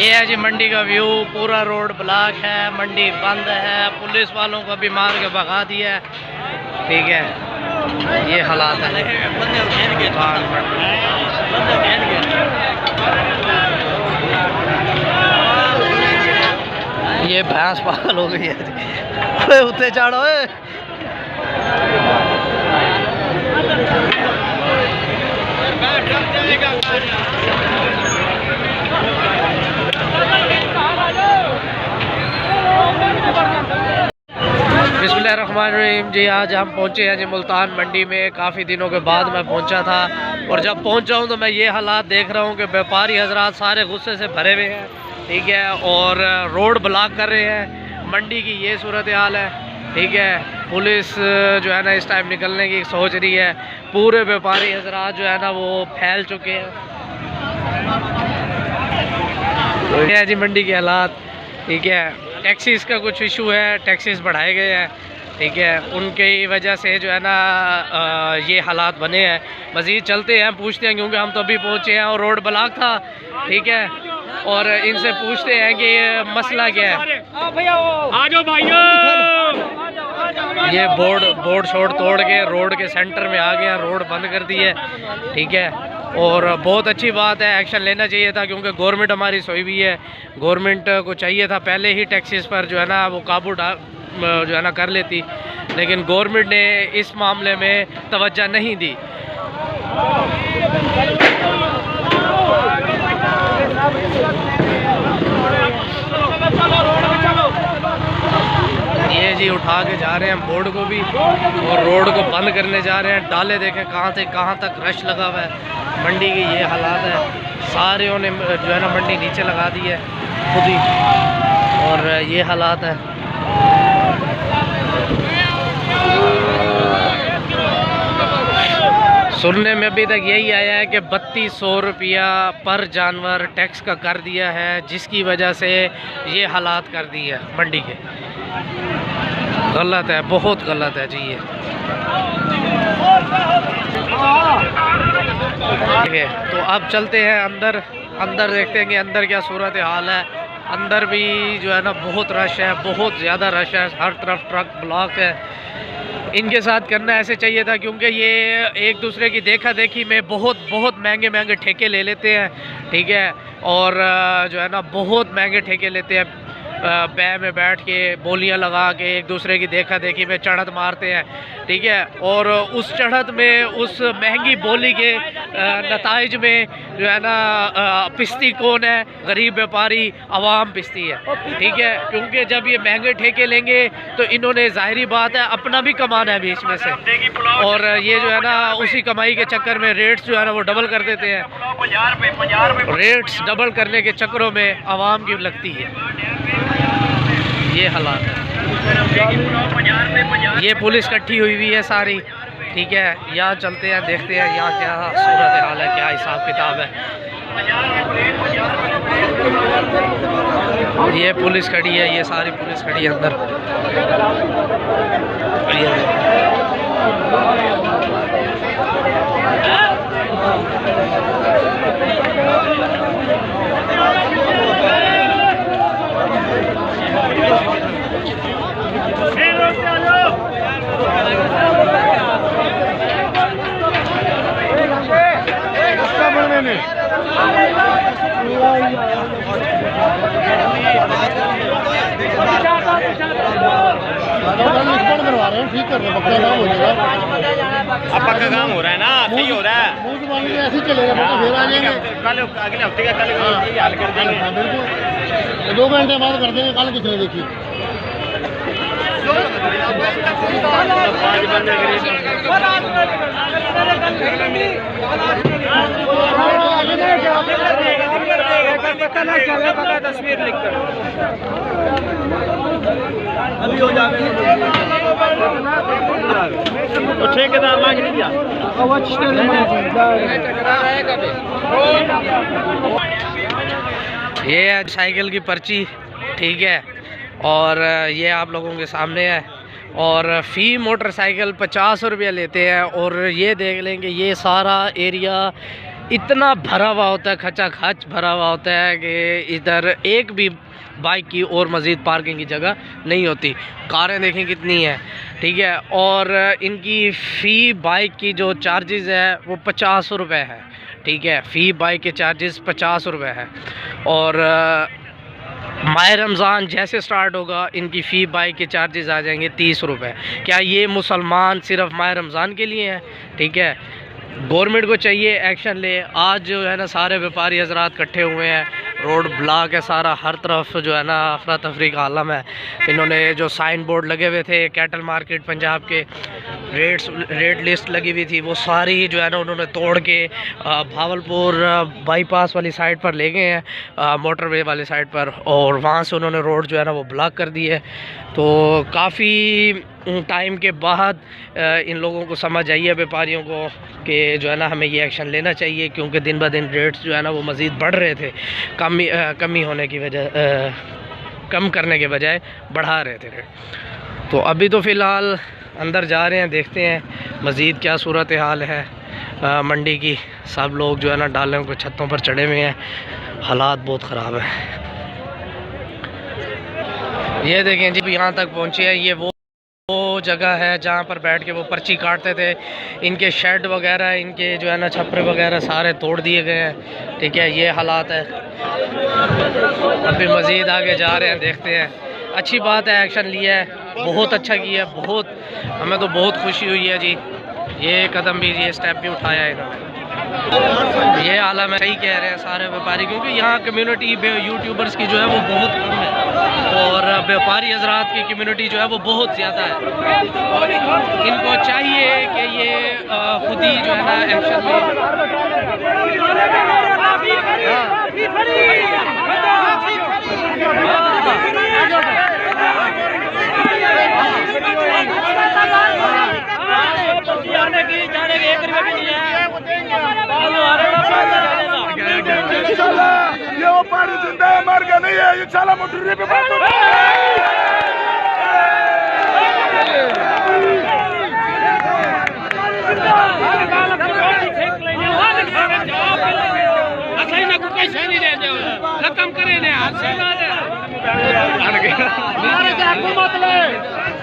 ये है जी मंडी का व्यू। पूरा रोड ब्लॉक है, मंडी बंद है, पुलिस वालों को भी मार के भगा दिया है। ठीक है, ये हालात है। ये भैंस पागल हो गई है जी। अरे उतने चढ़ो। बिस्मिल्लाहिर्रहमानिर्रहीम जी। आज हम पहुँचे हैं जी मुल्तान मंडी में। काफ़ी दिनों के बाद मैं पहुँचा था और जब पहुँचा हूँ तो मैं ये हालात देख रहा हूँ कि व्यापारी हजरात सारे गुस्से से भरे हुए हैं। ठीक है, और रोड ब्लॉक कर रहे हैं। मंडी की ये सूरत हाल है। ठीक है, पुलिस जो है ना इस टाइम निकलने की सोच रही है। पूरे व्यापारी हजरात जो है ना वो फैल चुके हैं। ये है जी मंडी के हालात। ठीक है, टैक्सीज़ का कुछ इशू है, टैक्सीज़ बढ़ाए गए हैं। ठीक है, उनकी वजह से जो है ना ये हालात बने हैं। मज़ीद चलते हैं, पूछते हैं, क्योंकि हम तो अभी पहुँचे हैं और रोड ब्लॉक था। ठीक है, और इनसे पूछते हैं कि ये मसला क्या है। ये बोर्ड शोर्ड तोड़ के रोड के सेंटर में आ गया, रोड बंद कर दी है। ठीक है, और बहुत अच्छी बात है, एक्शन लेना चाहिए था, क्योंकि गवर्नमेंट हमारी सोई हुई है। गवर्नमेंट को चाहिए था पहले ही टैक्सीज़ पर जो है ना वो काबू जो है ना कर लेती, लेकिन गवर्नमेंट ने इस मामले में तवज्जो नहीं दी। ये जी उठा के जा रहे हैं बोर्ड को भी और रोड को बंद करने जा रहे हैं। डाले देखें कहाँ से कहाँ तक रश लगा हुआ है। मंडी की ये हालात है, सारे ने जो है ना मंडी नीचे लगा दी है खुद ही, और ये हालात है। सुनने में अभी तक यही आया है कि 3200 रुपया पर जानवर टैक्स का कर दिया है, जिसकी वजह से ये हालात कर दी है मंडी के। गलत है, बहुत गलत है जी ये। ठीक है, तो अब चलते हैं अंदर देखते हैं कि अंदर क्या सूरत हाल है। अंदर भी जो है ना बहुत रश है, बहुत ज़्यादा रश है, हर तरफ ट्रक ब्लॉक है। इनके साथ करना ऐसे चाहिए था, क्योंकि ये एक दूसरे की देखा देखी में बहुत महंगे ठेके ले लेते हैं। ठीक है, और जो है ना बहुत महंगे ठेके लेते हैं। बै में बैठ के बोलियां लगा के एक दूसरे की देखा देखी में चढ़त मारते हैं। ठीक है, और उस चढ़त में, उस महंगी बोली के नताइज में जो है ना पिस्ती कौन है? गरीब व्यापारी, आवाम पिस्ती है। ठीक है, क्योंकि जब ये महंगे ठेके लेंगे तो इन्होंने जाहिरी बात है अपना भी कमाना है बीच में से, और ये जो है ना उसी कमाई के चक्कर में रेट्स जो है ना वो डबल कर देते हैं। रेट्स डबल करने के चक्करों में आवाम की लगती है। ये हालात है। ये पुलिस इकट्ठी हुई है सारी। ठीक है, यहाँ चलते हैं, देखते हैं यहाँ क्या सूरत हाल है, क्या हिसाब किताब है। ये पुलिस खड़ी है, ये सारी पुलिस खड़ी है अंदर। ठीक कर रहे हैं, पक्का काम हो जाएगा। अब पक्का काम हो रहा है ना, सही हो रहा है। मुँह जुबान में ऐसे ही चलेगा, फिर आ जाएंगे कल अगले हफ्ते का कल हल कर देंगे। हाँ बिल्कुल, 2 घंटे बाद कर देंगे। कल किसने देखी? तस्वीर लिखकर अभी हो जाएगी तो ठेकेदार मांग नहीं दिया। ये है साइकिल की पर्ची। ठीक है, और ये आप लोगों के सामने है। और फ़ी मोटरसाइकिल 50 रुपया लेते हैं। और ये देख लेंगे, ये सारा एरिया इतना भरा हुआ होता है, खचा खच भरा हुआ होता है कि इधर एक भी बाइक की और मज़ीद पार्किंग की जगह नहीं होती। कारें देखें कितनी हैं, ठीक है। और इनकी फ़ी बाइक की जो चार्जेस है वो 50 रुपये है, ठीक है। फ़ी बाइक के चार्जेस 50 रुपये है। और माह रमज़ान जैसे स्टार्ट होगा इनकी फ़ी बाइक के चार्जेस आ जाएंगे 30 रुपये। क्या ये मुसलमान सिर्फ माह रमज़ान के लिए हैं, ठीक है। गवर्नमेंट को चाहिए एक्शन ले। आज जो है ना सारे व्यापारी हजरात इकट्ठे हुए हैं, रोड ब्लॉक है सारा, हर तरफ जो है ना अफरा तफरी का आलम है। इन्होंने जो साइन बोर्ड लगे हुए थे कैटल मार्केट पंजाब के, रेट लिस्ट लगी हुई थी, वो सारी जो है ना उन्होंने तोड़ के भावलपुर बाईपास वाली साइड पर ले गए हैं, मोटरवे वाली साइड पर, और वहाँ से उन्होंने रोड जो है ना वो ब्लॉक कर दी है। तो काफ़ी टाइम के बाद इन लोगों को समझ आई है, व्यापारियों को, कि जो है ना हमें ये एक्शन लेना चाहिए, क्योंकि दिन ब दिन रेट्स जो है ना वो मज़ीद बढ़ रहे थे, कमी होने की वजह, कम करने के बजाय बढ़ा रहे थे रेट। तो अभी तो फ़िलहाल अंदर जा रहे हैं, देखते हैं मज़ीद क्या सूरत हाल है मंडी की। सब लोग जो है ना डालों के छतों पर चढ़े हुए हैं, हालात बहुत ख़राब है। ये देखें जी, यहाँ तक पहुँचे हैं। ये वो जगह है जहाँ पर बैठ के वो पर्ची काटते थे। इनके शेड वगैरह, इनके जो है ना छपरे वगैरह सारे तोड़ दिए गए हैं, ठीक है। ये हालात है। अभी मज़ीद आगे जा रहे हैं, देखते हैं। अच्छी बात है, एक्शन लिया है, बहुत अच्छा किया है, बहुत, हमें तो बहुत खुशी हुई है जी। ये कदम भी, ये स्टेप भी उठाया है इन्होंने। ये आलम है, सही कह रहे हैं सारे व्यापारी, क्योंकि यहाँ कम्युनिटी यूट्यूबर्स की जो है वो बहुत कम है, और व्यापारी हजरात की कम्युनिटी जो है वो बहुत ज़्यादा है। और इनको चाहिए कि ये खुद ही जो है ना एक्शन ये वो पानी जिंदा है, मर गया नहीं है, ये साला मोटरी पे बात हो रही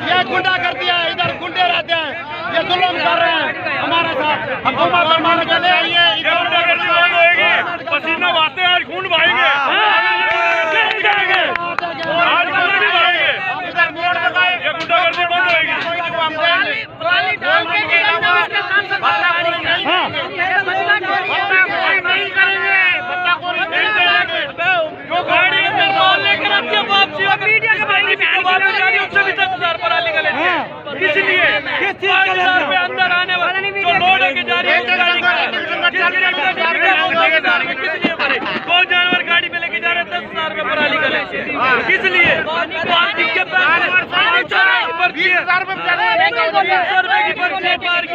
ये गुंडा कर दिया है, इधर गुंडे रहते हैं, ये जुल्म कर रहे हैं हमारे साथ। हुकूमत हमारे चले आई है, पसीना बहाते हैं, खून बहाएंगे, आज खून भी बहाएंगे, इधर बोर्ड लगाए, ये गुंडागर्दी बंद होएगी। जो गाड़ी में माल लेकर आती है वापसी मीडिया के बारे में उससे भी 10,000 पर आली का लेते हैं। किस लिए? 5,000 रुपये अंदर आने वाले जो लोड लेके जा रही है उस गाड़ी का किस लिए भरे? 2 जानवर गाड़ी में लेके जा रहे हैं, 10,000 रुपये पर आली का लेते हैं। किस लिए? पार्किंग के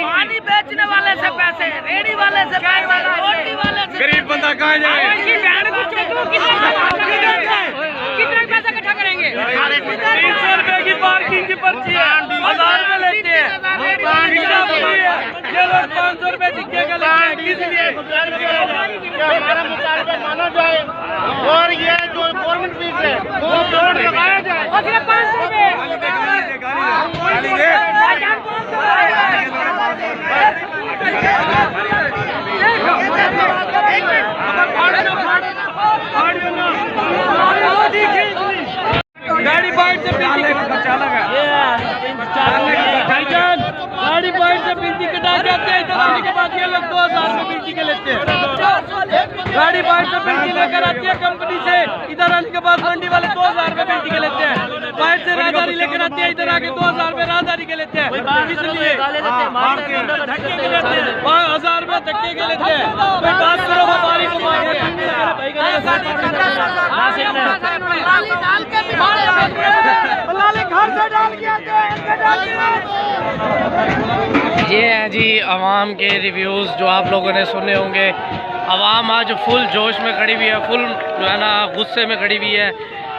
पानी बेचने वाले से पैसे, रेडी वाले से पैसे, रोटी वाले से। गरीब बंदा कहाँ जाए? कितने पैसा इकट्ठा करेंगे? 300 रुपए की पार्किंग की पर्ची है, 1,000 रुपए लेते हैं। ये लोग 500 रुपए टिक्के का लेते हैं। किस लिए? हमारा मुतालबा माना जाए, और ये जो गवर्नमेंट फीस है वो बोर्ड लगाया जाए। और सिर्फ 500 रुपए गाड़ी बाइट से गाड़ी बाइट से बिजली कटा जाते हैं। इधर आने के बाद ये लोग 2,000 रुपये बिजली के लेते हैं। गाड़ी बाइट से बिजली लेकर आती है कंपनी से, इधर आने के बाद मंडी वाले 2,000 रुपये बिजली के लेते हैं। बाइट से राहदारी लेकर आती है, इधर आके 2,000 रुपये राहदारी के लेते हैं। इसलिए 1,000 रुपये धक्के के लेते हैं। कोई बात करो, व्यापारी को मार ये हैं जी आवाम के रिव्यूज़ जो आप लोगों ने सुने होंगे। आवाम आज फुल जोश में खड़ी हुई है, फुल जो है ना गुस्से में खड़ी हुई है।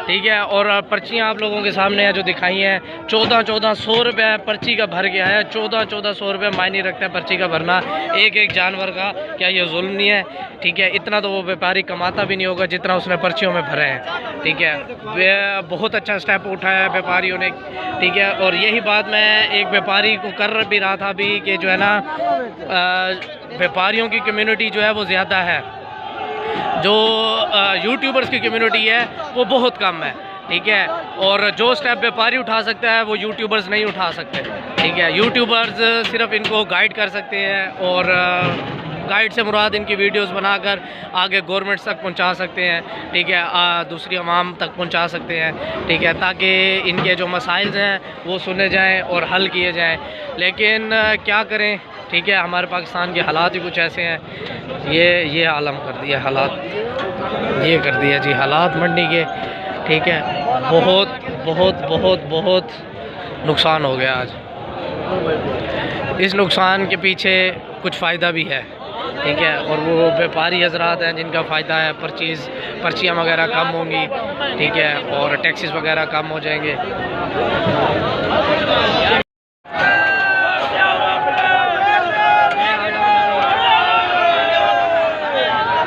ठीक है। और पर्चियाँ आप लोगों के सामने है जो दिखाई हैं, 1400 रुपये पर्ची का भर गया है। 1400 रुपये मायने रखता है पर्ची का भरना एक जानवर का। क्या ये जुल्म नहीं है? ठीक है, इतना तो वो व्यापारी कमाता भी नहीं होगा जितना उसने पर्चियों में भरे हैं। ठीक है, बहुत अच्छा स्टेप उठाया है व्यापारियों ने। ठीक है, और यही बात मैं एक व्यापारी को कर भी रहा था अभी कि जो है ना, व्यापारियों की कम्युनिटी जो है वो ज़्यादा है, जो यूट्यूबर्स की कम्युनिटी है वो बहुत कम है। ठीक है, और जो स्टेप व्यापारी उठा सकता है वो यूट्यूबर्स नहीं उठा सकते। ठीक है, यूट्यूबर्स सिर्फ इनको गाइड कर सकते हैं, और गाइड से मुराद इनकी वीडियोस बनाकर आगे गवर्नमेंट्स तक पहुंचा सकते हैं। ठीक है, दूसरी आवाम तक पहुंचा सकते हैं। ठीक है, ताकि इनके जो मसाइल हैं वो सुने जाएं और हल किए जाएं। लेकिन क्या करें, ठीक है, हमारे पाकिस्तान के हालात ही कुछ ऐसे हैं। ये आलम कर दिया हालात, ये कर दिया जी हालात मंडी के। ठीक है, बहुत बहुत बहुत बहुत नुकसान हो गया आज। इस नुकसान के पीछे कुछ फ़ायदा भी है। ठीक है, और वो व्यापारी हजरात हैं जिनका फ़ायदा है, पर्चियाँ वगैरह कम होंगी। ठीक है, और टैक्सेस वगैरह कम हो जाएंगे।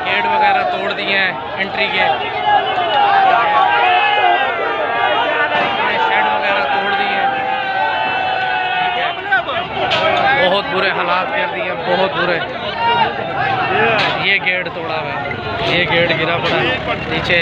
गेट वगैरह तोड़ दिए हैं एंट्री के, शेड वगैरह तोड़ दिए हैं। ठीक है, बहुत बुरे हालात कर दिए, बहुत बुरे। ये गेट तोड़ा हुआ है, ये गेट गिरा पड़ा है नीचे।